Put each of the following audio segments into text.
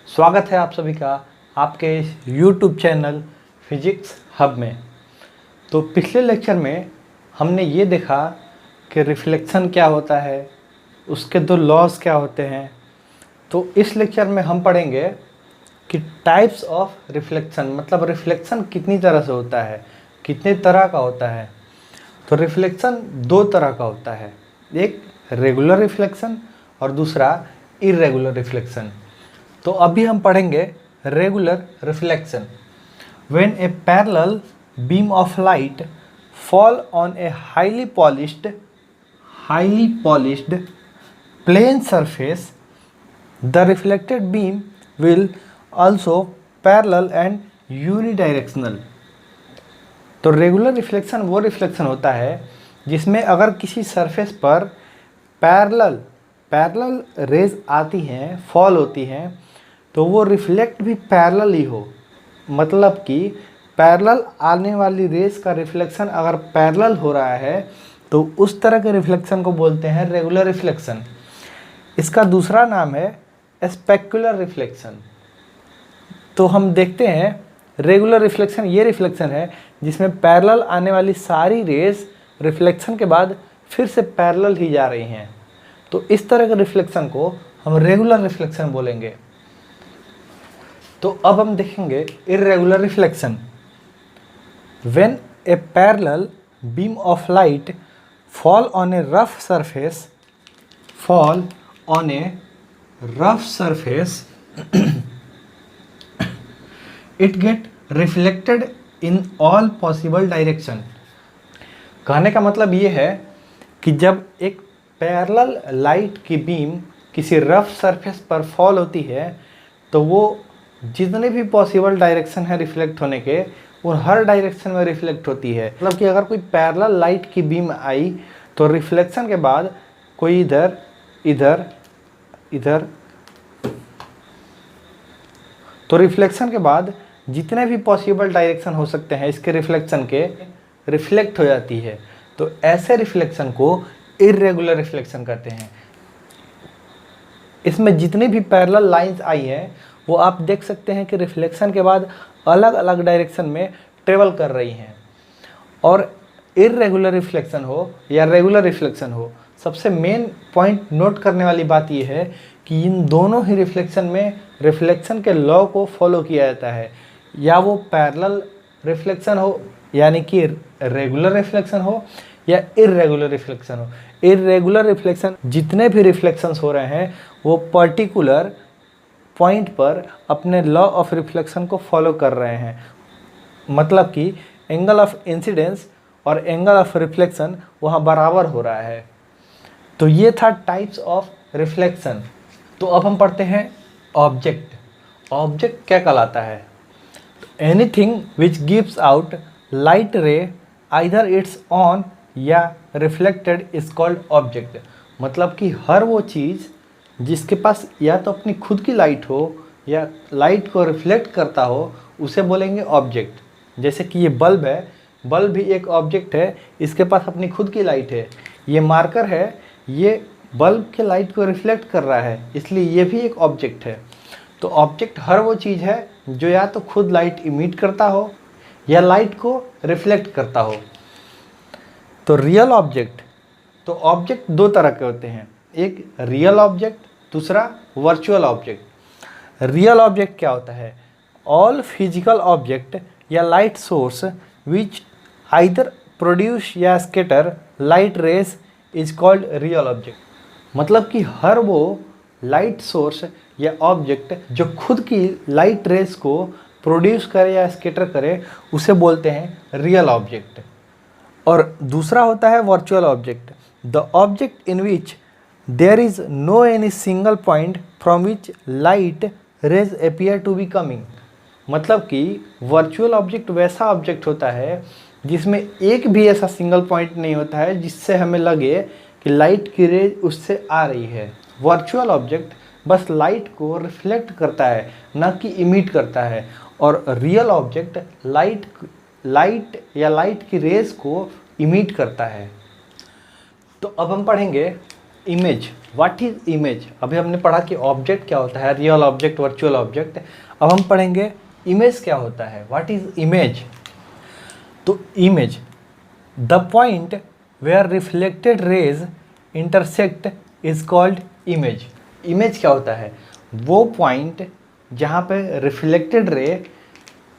स्वागत है आप सभी का आपके YouTube चैनल फिजिक्स हब में। तो पिछले लेक्चर में हमने ये देखा कि रिफ्लेक्शन क्या होता है, उसके दो लॉज क्या होते हैं। तो इस लेक्चर में हम पढ़ेंगे कि टाइप्स ऑफ रिफ्लेक्शन, मतलब रिफ्लेक्शन कितनी तरह से होता है, कितने तरह का होता है। तो रिफ्लेक्शन दो तरह का होता है, एक रेगुलर रिफ्लेक्शन और दूसरा इर्रेगुलर रिफ्लेक्शन। तो अभी हम पढ़ेंगे regular reflection. When a parallel beam of light fall on a highly polished plane surface, the reflected beam will also parallel and unidirectional. तो रेगुलर रिफ्लेक्शन वो रिफ्लेक्शन होता है जिसमें अगर किसी सरफेस पर पैरेलल रेज आती हैं, फॉल होती हैं, तो वो रिफ्लेक्ट भी पैरेलल ही हो। मतलब कि पैरेलल आने वाली रेज का रिफ्लेक्शन अगर पैरेलल हो रहा है तो उस तरह के रिफ्लेक्शन को बोलते हैं रेगुलर रिफ्लेक्शन। इसका दूसरा नाम है स्पेक्युलर रिफ्लेक्शन। तो हम देखते हैं रेगुलर रिफ्लेक्शन ये रिफ्लेक्शन है जिसमें पैरेलल आने वाली सारी रेज रिफ्लेक्शन के बाद फिर से पैरेलल ही जा रही हैं। तो इस तरह के रिफ्लेक्शन को हम रेगुलर रिफ्लेक्शन बोलेंगे। तो अब हम देखेंगे irregular reflection. When a parallel beam of light fall on a rough surface it get reflected in all possible direction। कहने का मतलब ये है कि जब एक पैरेलल लाइट की बीम किसी रफ सरफेस पर फॉल होती है तो वो जितने भी पॉसिबल डायरेक्शन है रिफ्लेक्ट होने के, वो हर डायरेक्शन में रिफ्लेक्ट होती है। मतलब कि अगर कोई पैरेलल लाइट की बीम आई तो रिफ्लेक्शन के बाद कोई इधर इधर इधर, तो रिफ्लेक्शन के बाद जितने भी पॉसिबल डायरेक्शन हो सकते हैं इसके रिफ्लेक्शन के, रिफ्लेक्ट हो जाती है। तो ऐसे रिफ्लेक्शन को इर्रेगुलर रिफ्लेक्शन कहते हैं। इसमें जितनी भी पैरेलल लाइंस आई हैं वो आप देख सकते हैं कि रिफ्लेक्शन के बाद अलग अलग डायरेक्शन में ट्रेवल कर रही हैं। और इर्रेगुलर रिफ्लेक्शन हो या रेगुलर रिफ्लेक्शन हो, सबसे मेन पॉइंट नोट करने वाली बात यह है कि इन दोनों ही रिफ्लेक्शन में रिफ्लेक्शन के लॉ को फॉलो किया जाता है। या वो पैरेलल रिफ्लेक्शन हो यानी कि रेगुलर रिफ्लेक्शन हो या इर्रेगुलर रिफ्लेक्शन हो। इर्रेगुलर रिफ्लेक्शन जितने भी रिफ्लेक्शंस हो रहे हैं वो पर्टिकुलर पॉइंट पर अपने लॉ ऑफ रिफ्लेक्शन को फॉलो कर रहे हैं। मतलब कि एंगल ऑफ इंसिडेंस और एंगल ऑफ रिफ्लेक्शन वहाँ बराबर हो रहा है। तो ये था टाइप्स ऑफ रिफ्लेक्शन। तो अब हम पढ़ते हैं ऑब्जेक्ट। ऑब्जेक्ट क्या कहलाता है? Anything which gives out light रे आइदर इट्स ऑन या रिफ्लेक्टेड इज कॉल्ड ऑब्जेक्ट। मतलब कि हर वो चीज़ जिसके पास या तो अपनी खुद की लाइट हो या लाइट को रिफ्लेक्ट करता हो उसे बोलेंगे ऑब्जेक्ट। जैसे कि ये बल्ब है, बल्ब भी एक ऑब्जेक्ट है, इसके पास अपनी खुद की लाइट है। ये मार्कर है, ये बल्ब के लाइट को रिफ्लेक्ट कर रहा है, इसलिए ये भी एक ऑब्जेक्ट है। तो ऑब्जेक्ट हर वो चीज़ है जो या तो खुद लाइट इमिट करता हो या लाइट को रिफ्लेक्ट करता हो। तो रियल ऑब्जेक्ट, तो ऑब्जेक्ट दो तरह के होते हैं, एक रियल ऑब्जेक्ट, दूसरा वर्चुअल ऑब्जेक्ट। रियल ऑब्जेक्ट क्या होता है? ऑल फिजिकल ऑब्जेक्ट या light source which either produce या scatter light rays is called real object. मतलब कि हर वो लाइट सोर्स या ऑब्जेक्ट जो खुद की लाइट रेज को प्रोड्यूस करे या स्कैटर करे उसे बोलते हैं रियल ऑब्जेक्ट। और दूसरा होता है virtual object, the object in which there is no any single point from which light rays appear to be coming. मतलब कि वर्चुअल ऑब्जेक्ट वैसा ऑब्जेक्ट होता है जिसमें एक भी ऐसा सिंगल पॉइंट नहीं होता है जिससे हमें लगे कि लाइट की रेज उससे आ रही है। वर्चुअल ऑब्जेक्ट बस लाइट को रिफ्लेक्ट करता है, ना कि इमिट करता है। और रियल ऑब्जेक्ट लाइट या लाइट की रेज को इमिट करता है। तो अब हम पढ़ेंगे इमेज, व्हाट इज इमेज। अभी हमने पढ़ा कि ऑब्जेक्ट क्या होता है, रियल ऑब्जेक्ट, वर्चुअल ऑब्जेक्ट। अब हम पढ़ेंगे इमेज क्या होता है, व्हाट इज इमेज। तो image, the point where reflected rays intersect is called image. Image क्या होता है, वो पॉइंट जहाँ पे रिफ्लेक्टेड रे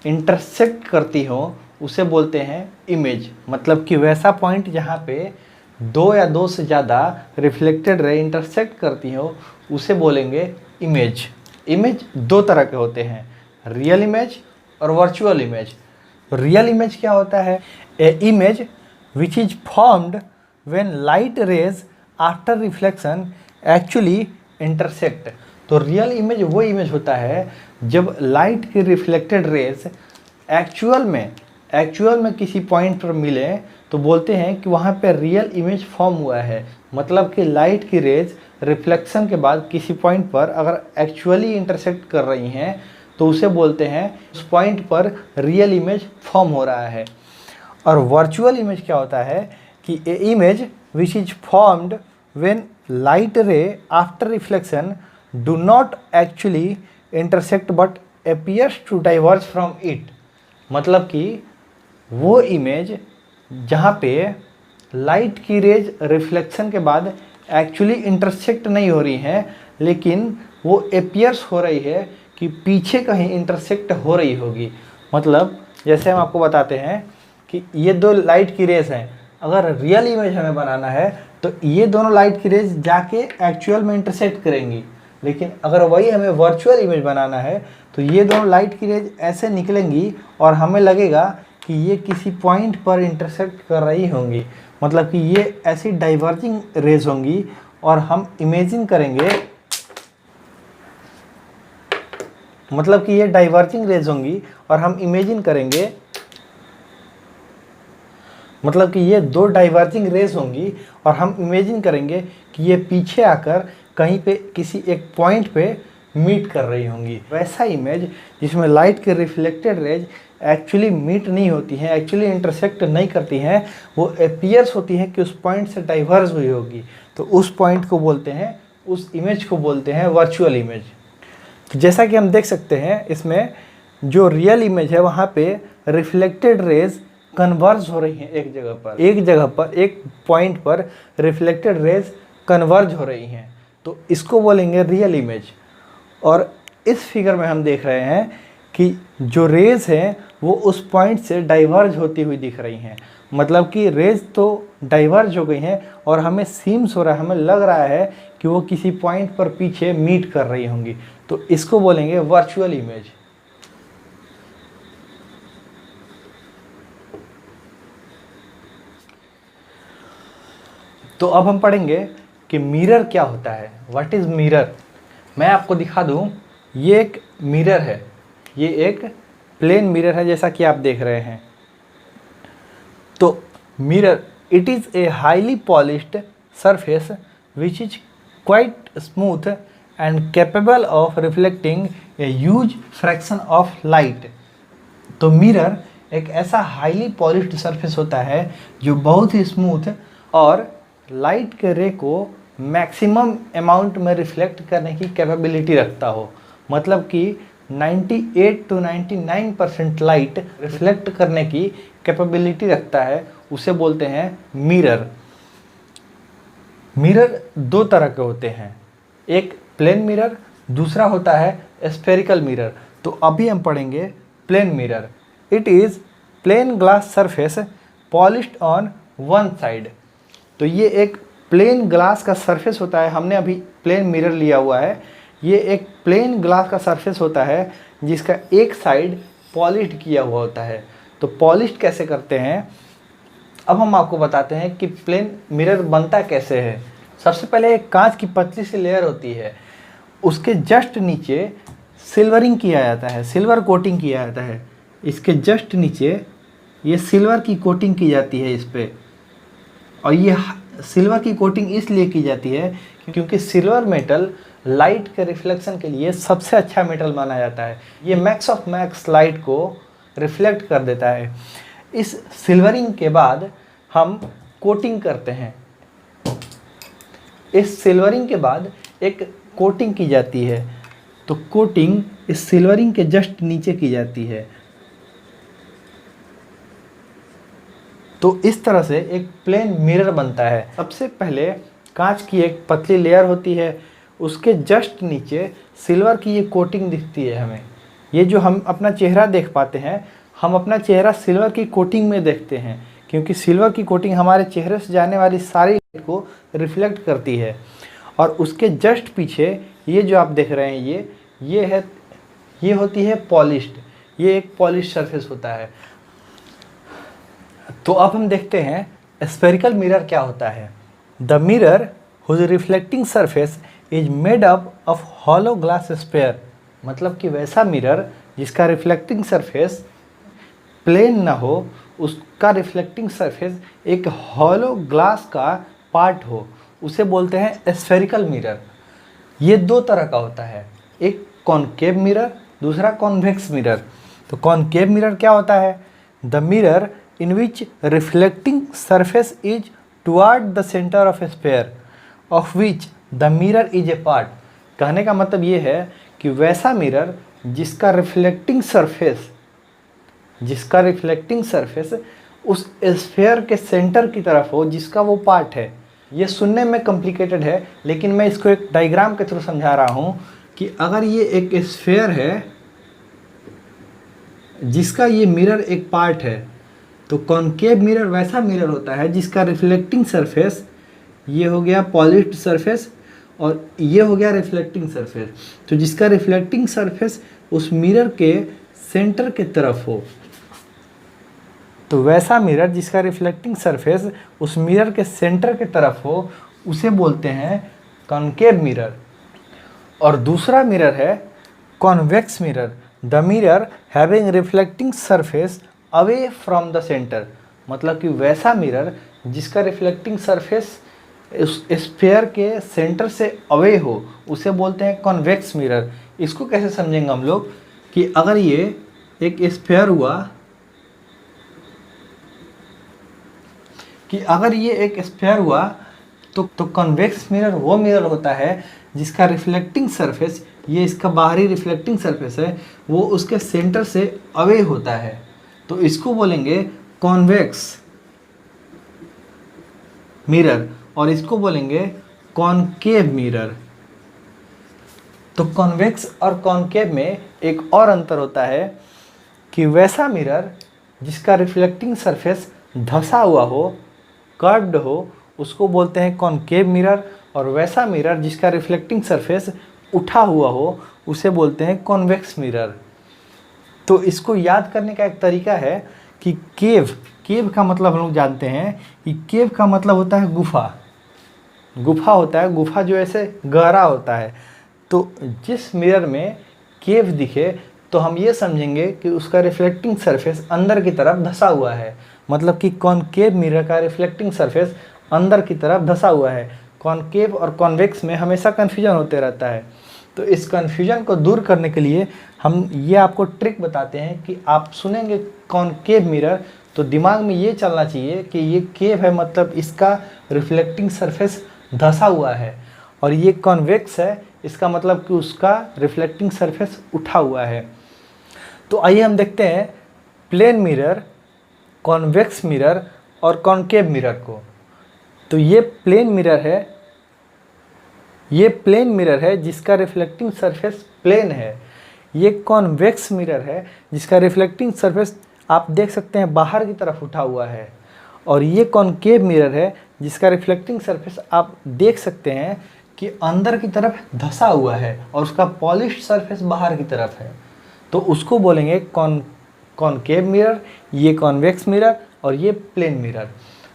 इंटरसेक्ट करती हो उसे बोलते हैं इमेज। मतलब कि वैसा पॉइंट जहाँ पे दो या दो से ज़्यादा रिफ्लेक्टेड रे इंटरसेक्ट करती हो उसे बोलेंगे इमेज। इमेज दो तरह के होते हैं, रियल इमेज और वर्चुअल इमेज। रियल इमेज क्या होता है, a image which is formed when light rays after reflection actually intersect. तो रियल इमेज वो इमेज होता है जब लाइट की रिफ्लेक्टेड रेज एक्चुअल में किसी पॉइंट पर मिले तो बोलते हैं कि वहाँ पे रियल इमेज फॉर्म हुआ है। मतलब कि लाइट की रेज रिफ्लेक्शन के बाद किसी पॉइंट पर अगर एक्चुअली इंटरसेक्ट कर रही हैं तो उसे बोलते हैं उस पॉइंट पर रियल इमेज फॉर्म हो रहा है। और वर्चुअल इमेज क्या होता है कि a image which is formed when light ray after reflection do not actually intersect but appears to diverge from it. मतलब कि वो इमेज जहाँ पे लाइट की रेज रिफ्लेक्शन के बाद एक्चुअली इंटरसेक्ट नहीं हो रही हैं, लेकिन वो अपीयर्स हो रही है कि पीछे कहीं इंटरसेक्ट हो रही होगी। मतलब जैसे हम आपको बताते हैं कि ये दो लाइट की रेज हैं, अगर रियल इमेज हमें बनाना है तो ये दोनों लाइट की रेज जाके एक्चुअल में इंटरसेक्ट करेंगी। लेकिन अगर वही हमें वर्चुअल इमेज बनाना है तो ये दोनों लाइट की रेज ऐसे निकलेंगी और हमें लगेगा कि ये किसी पॉइंट पर इंटरसेक्ट कर रही होंगी। मतलब कि ये ऐसी डाइवर्जिंग रेज होंगी और हम इमेजिन करेंगे, मतलब कि ये डाइवर्जिंग रेज होंगी और हम इमेजिन करेंगे, मतलब कि ये दो डाइवर्जिंग रेज होंगी और हम इमेजिन करेंगे कि ये पीछे आकर कहीं पे किसी एक पॉइंट पे मीट कर रही होंगी। वैसा इमेज जिसमें लाइट के रिफ्लेक्टेड रेज एक्चुअली मीट नहीं होती हैं, एक्चुअली इंटरसेक्ट नहीं करती हैं, वो अपीयर्स होती हैं कि उस पॉइंट से डाइवर्ज हुई होगी, तो उस पॉइंट को बोलते हैं, उस इमेज को बोलते हैं वर्चुअल इमेज। तो जैसा कि हम देख सकते हैं इसमें जो रियल इमेज है वहाँ पे रिफ्लेक्टेड रेज कन्वर्ज हो रही हैं एक जगह पर एक पॉइंट पर रिफ्लेक्टेड रेज कन्वर्ज हो रही हैं, तो इसको बोलेंगे रियल इमेज। और इस फिगर में हम देख रहे हैं कि जो रेज हैं वो उस पॉइंट से डाइवर्ज होती हुई दिख रही हैं। मतलब कि रेज तो डाइवर्ज हो गई हैं और हमें सीम्स हो रहा है, हमें लग रहा है कि वो किसी पॉइंट पर पीछे मीट कर रही होंगी, तो इसको बोलेंगे वर्चुअल इमेज। तो अब हम पढ़ेंगे कि मिरर क्या होता है, व्हाट इज मिरर। मैं आपको दिखा दूं, ये एक मिरर है, ये एक प्लेन मिरर है जैसा कि आप देख रहे हैं। तो mirror, it is a highly polished surface which is quite smooth and capable of reflecting a huge fraction of light. तो मिरर एक ऐसा हाईली पॉलिश्ड सरफेस होता है जो बहुत ही स्मूथ और लाइट के रे को मैक्सिमम अमाउंट में रिफ्लेक्ट करने की कैपेबिलिटी रखता हो। मतलब कि 98 to 99% लाइट रिफ्लेक्ट करने की कैपेबिलिटी रखता है, उसे बोलते हैं मिरर। मिरर दो तरह के होते हैं, एक प्लेन मिरर, दूसरा होता है स्फेरिकल मिरर। तो अभी हम पढ़ेंगे plane mirror. It is plane glass surface polished on one side. तो ये एक प्लेन ग्लास का सरफेस होता है, हमने अभी प्लेन मिरर लिया हुआ है। ये एक प्लेन ग्लास का सरफेस होता है जिसका एक साइड पॉलिश्ड किया हुआ होता है। तो पॉलिश्ड कैसे करते हैं, अब हम आपको बताते हैं कि प्लेन मिरर बनता कैसे है। सबसे पहले एक कांच की पतली सी लेयर होती है, उसके जस्ट नीचे सिल्वरिंग किया जाता है, सिल्वर कोटिंग किया जाता है। इसके जस्ट नीचे ये सिल्वर की कोटिंग की जाती है इस पर। और ये सिल्वर की कोटिंग इसलिए की जाती है क्योंकि सिल्वर मेटल लाइट के रिफ्लेक्शन के लिए सबसे अच्छा मेटल माना जाता है। ये मैक्स ऑफ मैक्स लाइट को रिफ्लेक्ट कर देता है। इस सिल्वरिंग के बाद हम कोटिंग करते हैं। इस सिल्वरिंग के बाद एक कोटिंग की जाती है। तो कोटिंग इस सिल्वरिंग के जस्ट नीचे की जाती है। तो इस तरह से एक प्लेन मिरर बनता है। सबसे पहले कांच की एक पतली लेयर होती है, उसके जस्ट नीचे सिल्वर की ये कोटिंग दिखती है हमें। ये जो हम अपना चेहरा देख पाते हैं, हम अपना चेहरा सिल्वर की कोटिंग में देखते हैं, क्योंकि सिल्वर की कोटिंग हमारे चेहरे से जाने वाली सारी लाइट को रिफ्लेक्ट करती है। और उसके जस्ट पीछे ये जो आप देख रहे हैं, ये होती है पॉलिश्ड। ये एक पॉलिश सरफेस होता है। तो अब हम देखते हैं स्फेरिकल मिरर क्या होता है। The mirror whose reflecting surface is made up of hollow glass sphere, मतलब कि वैसा मिरर जिसका रिफ्लेक्टिंग सरफेस प्लेन ना हो, उसका रिफ्लेक्टिंग सरफेस एक हॉलो ग्लास का पार्ट हो, उसे बोलते हैं स्फेरिकल मिरर। ये दो तरह का होता है, एक कॉनकेव मिरर, दूसरा कॉन्वेक्स मिरर। तो कॉनकेव मिरर क्या होता है? The mirror in which reflecting surface is toward the center of a sphere of which the mirror is a part। कहने का मतलब ये है कि वैसा मिरर जिसका रिफ्लेक्टिंग सरफेस उस स्फेयर के सेंटर की तरफ हो, जिसका वो पार्ट है। ये सुनने में कॉम्प्लिकेटेड है, लेकिन मैं इसको एक डायग्राम के थ्रू समझा रहा हूँ कि अगर ये एक स्फेयर है जिसका ये मिरर एक पार्ट है, तो कॉनकेव मिरर वैसा मिरर होता है जिसका रिफ्लेक्टिंग सरफेस, ये हो गया पॉलिश्ड सरफेस और ये हो गया रिफ्लेक्टिंग सरफेस। तो जिसका रिफ्लेक्टिंग सरफेस उस मिरर के सेंटर के तरफ हो, तो वैसा मिरर जिसका रिफ्लेक्टिंग सरफेस उस मिरर के सेंटर के तरफ हो, उसे बोलते हैं कॉनकेव मिरर। और दूसरा मिरर है convex mirror. The mirror having reflecting surface away from the centre, मतलब कि वैसा मिरर जिसका रिफ्लेक्टिंग सरफेस उस स्फेयर के सेंटर से अवे हो, उसे बोलते हैं कॉन्वेक्स मिरर। इसको कैसे समझेंगे हम लोग कि अगर ये एक स्फेयर हुआ, तो कॉन्वेक्स मिरर वो मिरर होता है जिसका रिफ्लेक्टिंग सरफेस, ये इसका बाहरी रिफ्लेक्टिंग सरफेस है, वो उसके सेंटर से अवे होता है। तो इसको बोलेंगे कॉन्वेक्स मिरर और इसको बोलेंगे कॉनकेव मिरर। तो कॉन्वेक्स और कॉनकेव में एक और अंतर होता है कि वैसा मिरर जिसका रिफ्लेक्टिंग सरफेस धंसा हुआ हो, कर्व्ड हो, उसको बोलते हैं कॉनकेव मिरर, और वैसा मिरर जिसका रिफ्लेक्टिंग सरफेस उठा हुआ हो, उसे बोलते हैं कॉन्वेक्स मिरर। तो इसको याद करने का एक तरीका है कि केव का मतलब हम लोग जानते हैं कि केव का मतलब होता है गुफा होता है, गुफा जो ऐसे गहरा होता है। तो जिस मिरर में केव दिखे तो हम ये समझेंगे कि उसका रिफ्लेक्टिंग सरफेस अंदर की तरफ धंसा हुआ है, मतलब कि कॉनकेव मिरर का रिफ्लेक्टिंग सरफेस अंदर की तरफ धंसा हुआ है। कॉनकेव और कॉन्वेक्स में हमेशा कन्फ्यूजन होते रहता है। तो इस कन्फ्यूजन को दूर करने के लिए हम ये आपको ट्रिक बताते हैं कि आप सुनेंगे कॉनकेव मिरर तो दिमाग में ये चलना चाहिए कि ये केव है, मतलब इसका रिफ्लेक्टिंग सरफेस धंसा हुआ है, और ये कॉन्वेक्स है, इसका मतलब कि उसका रिफ्लेक्टिंग सरफेस उठा हुआ है। तो आइए हम देखते हैं प्लेन मिरर, कॉन्वेक्स मिरर और कॉनकेव मिरर को। तो ये प्लेन मिरर है जिसका रिफ्लेक्टिंग सरफेस प्लेन है। ये कॉन्वेक्स मिरर है जिसका रिफ्लेक्टिंग सरफेस आप देख सकते हैं बाहर की तरफ उठा हुआ है, और ये कॉनकेव मिरर है जिसका रिफ्लेक्टिंग सरफेस आप देख सकते हैं कि अंदर की तरफ धंसा हुआ है और उसका पॉलिश्ड सरफेस बाहर की तरफ है। तो उसको बोलेंगे कॉनकेव मिरर, ये कॉन्वेक्स मिरर और ये प्लेन मिरर।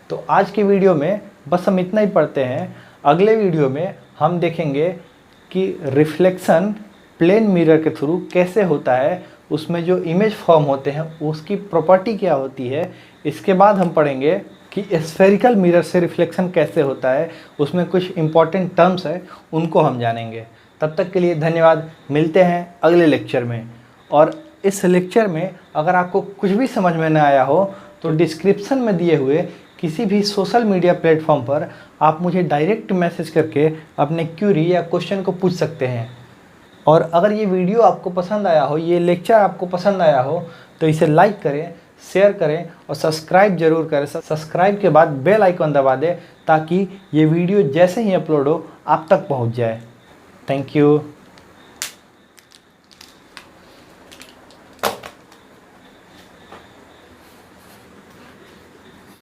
तो आज की वीडियो में बस हम इतना ही पढ़ते हैं। अगले वीडियो में हम देखेंगे कि रिफ्लेक्शन प्लेन मिरर के थ्रू कैसे होता है, उसमें जो इमेज फॉर्म होते हैं उसकी प्रॉपर्टी क्या होती है। इसके बाद हम पढ़ेंगे कि स्फेरिकल मिरर से रिफ्लेक्शन कैसे होता है, उसमें कुछ इंपॉर्टेंट टर्म्स है, उनको हम जानेंगे। तब तक के लिए धन्यवाद, मिलते हैं अगले लेक्चर में। और इस लेक्चर में अगर आपको कुछ भी समझ में न आया हो तो डिस्क्रिप्शन में दिए हुए किसी भी सोशल मीडिया प्लेटफॉर्म पर आप मुझे डायरेक्ट मैसेज करके अपने क्यूरी या क्वेश्चन को पूछ सकते हैं। और अगर ये वीडियो आपको पसंद आया हो, ये लेक्चर आपको पसंद आया हो, तो इसे लाइक करें, शेयर करें और सब्सक्राइब जरूर करें। सब्सक्राइब के बाद बेल आइकन दबा दें ताकि ये वीडियो जैसे ही अपलोड हो आप तक पहुंच जाए। Thank you.